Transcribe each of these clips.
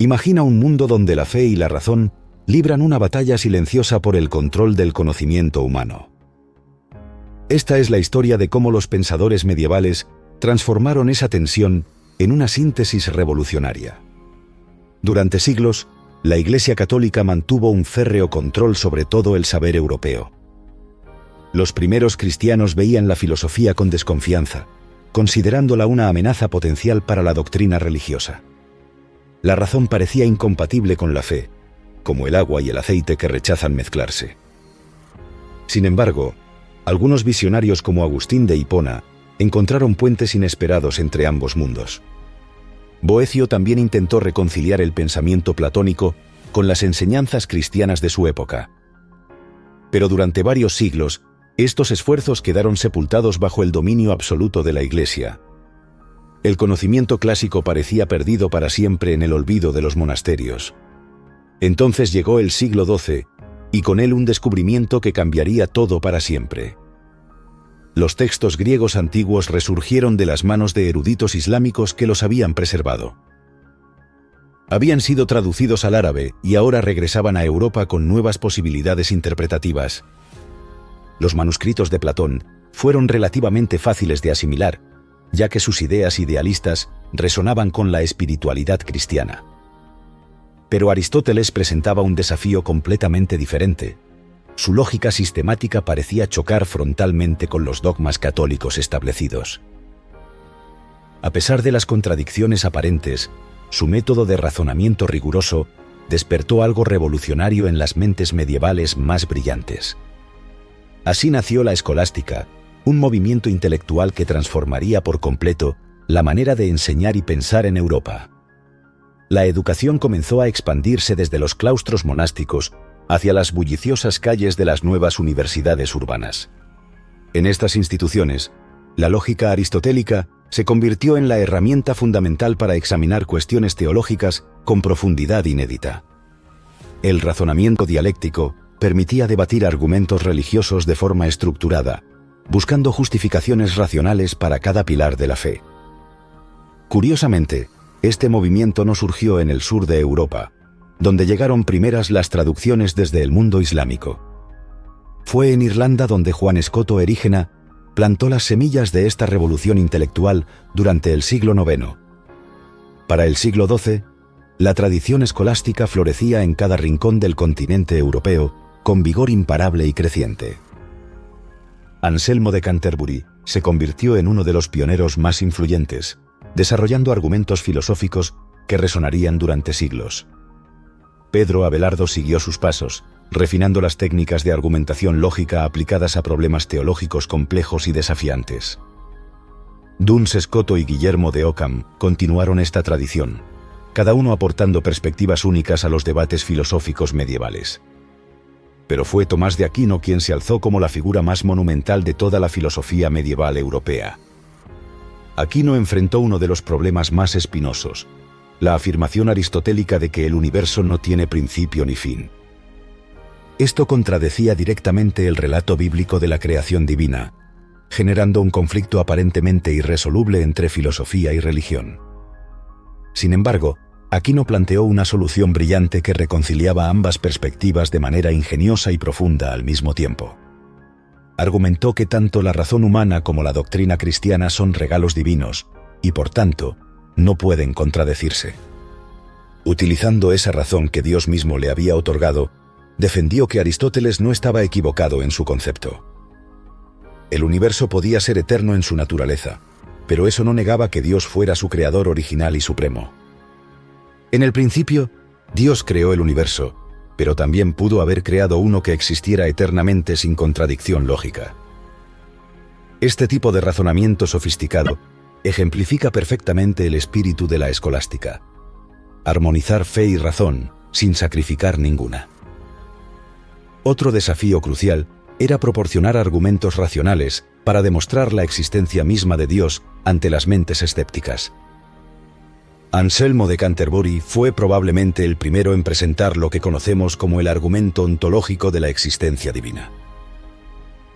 Imagina un mundo donde la fe y la razón libran una batalla silenciosa por el control del conocimiento humano. Esta es la historia de cómo los pensadores medievales transformaron esa tensión en una síntesis revolucionaria. Durante siglos, la Iglesia Católica mantuvo un férreo control sobre todo el saber europeo. Los primeros cristianos veían la filosofía con desconfianza, considerándola una amenaza potencial para la doctrina religiosa. La razón parecía incompatible con la fe, como el agua y el aceite que rechazan mezclarse. Sin embargo, algunos visionarios como Agustín de Hipona encontraron puentes inesperados entre ambos mundos. Boecio también intentó reconciliar el pensamiento platónico con las enseñanzas cristianas de su época. Pero durante varios siglos, estos esfuerzos quedaron sepultados bajo el dominio absoluto de la Iglesia. El conocimiento clásico parecía perdido para siempre en el olvido de los monasterios. Entonces llegó el siglo XII, y con él un descubrimiento que cambiaría todo para siempre. Los textos griegos antiguos resurgieron de las manos de eruditos islámicos que los habían preservado. Habían sido traducidos al árabe y ahora regresaban a Europa con nuevas posibilidades interpretativas. Los manuscritos de Platón fueron relativamente fáciles de asimilar, ya que sus ideas idealistas resonaban con la espiritualidad cristiana. Pero Aristóteles presentaba un desafío completamente diferente. Su lógica sistemática parecía chocar frontalmente con los dogmas católicos establecidos. A pesar de las contradicciones aparentes, su método de razonamiento riguroso despertó algo revolucionario en las mentes medievales más brillantes. Así nació la escolástica, un movimiento intelectual que transformaría por completo la manera de enseñar y pensar en Europa. La educación comenzó a expandirse desde los claustros monásticos hacia las bulliciosas calles de las nuevas universidades urbanas. En estas instituciones, la lógica aristotélica se convirtió en la herramienta fundamental para examinar cuestiones teológicas con profundidad inédita. El razonamiento dialéctico permitía debatir argumentos religiosos de forma estructurada, buscando justificaciones racionales para cada pilar de la fe. Curiosamente, este movimiento no surgió en el sur de Europa, donde llegaron primeras las traducciones desde el mundo islámico. Fue en Irlanda donde Juan Escoto Erígena plantó las semillas de esta revolución intelectual durante el siglo IX. Para el siglo XII, la tradición escolástica florecía en cada rincón del continente europeo con vigor imparable y creciente. Anselmo de Canterbury se convirtió en uno de los pioneros más influyentes, desarrollando argumentos filosóficos que resonarían durante siglos. Pedro Abelardo siguió sus pasos, refinando las técnicas de argumentación lógica aplicadas a problemas teológicos complejos y desafiantes. Duns Scoto y Guillermo de Ockham continuaron esta tradición, cada uno aportando perspectivas únicas a los debates filosóficos medievales. Pero fue Tomás de Aquino quien se alzó como la figura más monumental de toda la filosofía medieval europea. Aquino enfrentó uno de los problemas más espinosos, la afirmación aristotélica de que el universo no tiene principio ni fin. Esto contradecía directamente el relato bíblico de la creación divina, generando un conflicto aparentemente irresoluble entre filosofía y religión. Sin embargo, Aquino planteó una solución brillante que reconciliaba ambas perspectivas de manera ingeniosa y profunda al mismo tiempo. Argumentó que tanto la razón humana como la doctrina cristiana son regalos divinos, y por tanto, no pueden contradecirse. Utilizando esa razón que Dios mismo le había otorgado, defendió que Aristóteles no estaba equivocado en su concepto. El universo podía ser eterno en su naturaleza, pero eso no negaba que Dios fuera su creador original y supremo. En el principio, Dios creó el universo, pero también pudo haber creado uno que existiera eternamente sin contradicción lógica. Este tipo de razonamiento sofisticado ejemplifica perfectamente el espíritu de la escolástica: armonizar fe y razón sin sacrificar ninguna. Otro desafío crucial era proporcionar argumentos racionales para demostrar la existencia misma de Dios ante las mentes escépticas. Anselmo de Canterbury fue probablemente el primero en presentar lo que conocemos como el argumento ontológico de la existencia divina.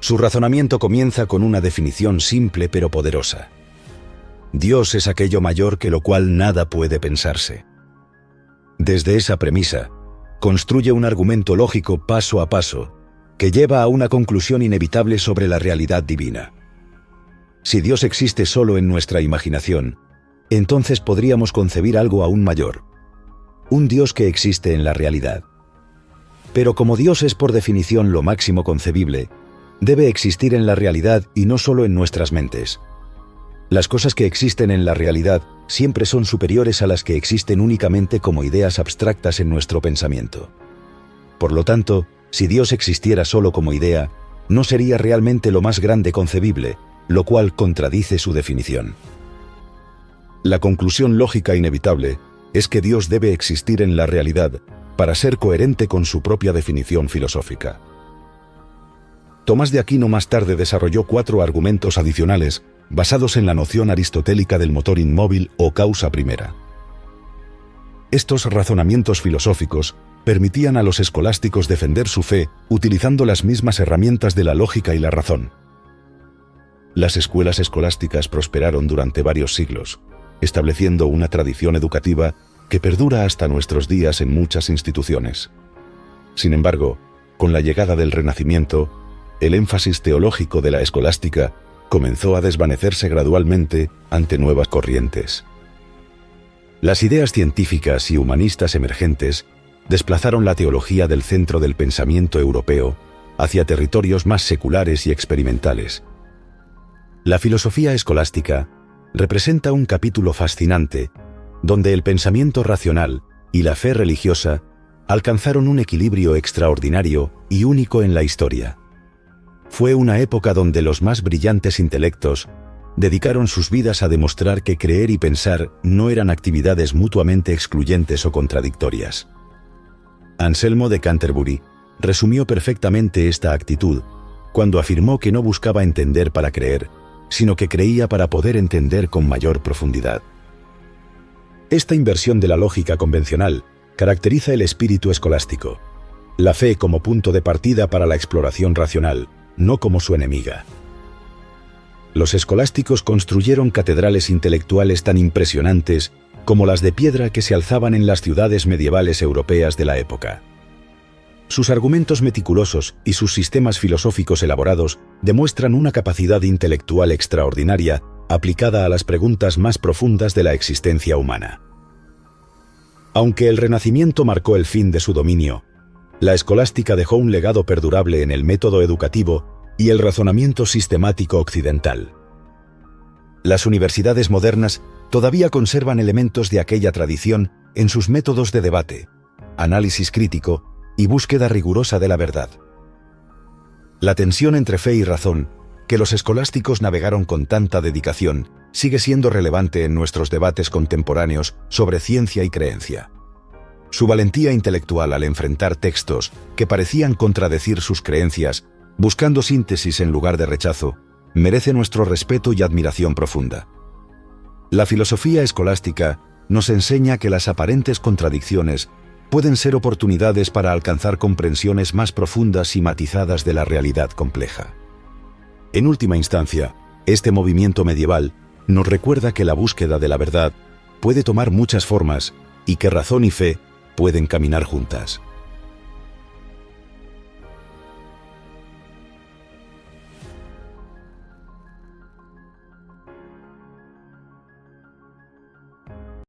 Su razonamiento comienza con una definición simple pero poderosa: Dios es aquello mayor que lo cual nada puede pensarse. Desde esa premisa, construye un argumento lógico paso a paso, que lleva a una conclusión inevitable sobre la realidad divina. Si Dios existe solo en nuestra imaginación, entonces podríamos concebir algo aún mayor: un Dios que existe en la realidad. Pero como Dios es por definición lo máximo concebible, debe existir en la realidad y no solo en nuestras mentes. Las cosas que existen en la realidad siempre son superiores a las que existen únicamente como ideas abstractas en nuestro pensamiento. Por lo tanto, si Dios existiera solo como idea, no sería realmente lo más grande concebible, lo cual contradice su definición. La conclusión lógica inevitable es que Dios debe existir en la realidad para ser coherente con su propia definición filosófica. Tomás de Aquino más tarde desarrolló 4 argumentos adicionales basados en la noción aristotélica del motor inmóvil o causa primera. Estos razonamientos filosóficos permitían a los escolásticos defender su fe utilizando las mismas herramientas de la lógica y la razón. Las escuelas escolásticas prosperaron durante varios siglos, estableciendo una tradición educativa que perdura hasta nuestros días en muchas instituciones. Sin embargo, con la llegada del Renacimiento, el énfasis teológico de la escolástica comenzó a desvanecerse gradualmente ante nuevas corrientes. Las ideas científicas y humanistas emergentes desplazaron la teología del centro del pensamiento europeo hacia territorios más seculares y experimentales. La filosofía escolástica representa un capítulo fascinante donde el pensamiento racional y la fe religiosa alcanzaron un equilibrio extraordinario y único en la historia. Fue una época donde los más brillantes intelectos dedicaron sus vidas a demostrar que creer y pensar no eran actividades mutuamente excluyentes o contradictorias. Anselmo de Canterbury resumió perfectamente esta actitud cuando afirmó que no buscaba entender para creer, sino que creía para poder entender con mayor profundidad. Esta inversión de la lógica convencional caracteriza el espíritu escolástico: la fe como punto de partida para la exploración racional, no como su enemiga. Los escolásticos construyeron catedrales intelectuales tan impresionantes como las de piedra que se alzaban en las ciudades medievales europeas de la época. Sus argumentos meticulosos y sus sistemas filosóficos elaborados demuestran una capacidad intelectual extraordinaria aplicada a las preguntas más profundas de la existencia humana. Aunque el Renacimiento marcó el fin de su dominio, la escolástica dejó un legado perdurable en el método educativo y el razonamiento sistemático occidental. Las universidades modernas todavía conservan elementos de aquella tradición en sus métodos de debate, análisis crítico y búsqueda rigurosa de la verdad. La tensión entre fe y razón, que los escolásticos navegaron con tanta dedicación, sigue siendo relevante en nuestros debates contemporáneos sobre ciencia y creencia. Su valentía intelectual al enfrentar textos que parecían contradecir sus creencias, buscando síntesis en lugar de rechazo, merece nuestro respeto y admiración profunda. La filosofía escolástica nos enseña que las aparentes contradicciones pueden ser oportunidades para alcanzar comprensiones más profundas y matizadas de la realidad compleja. En última instancia, este movimiento medieval nos recuerda que la búsqueda de la verdad puede tomar muchas formas y que razón y fe pueden caminar juntas.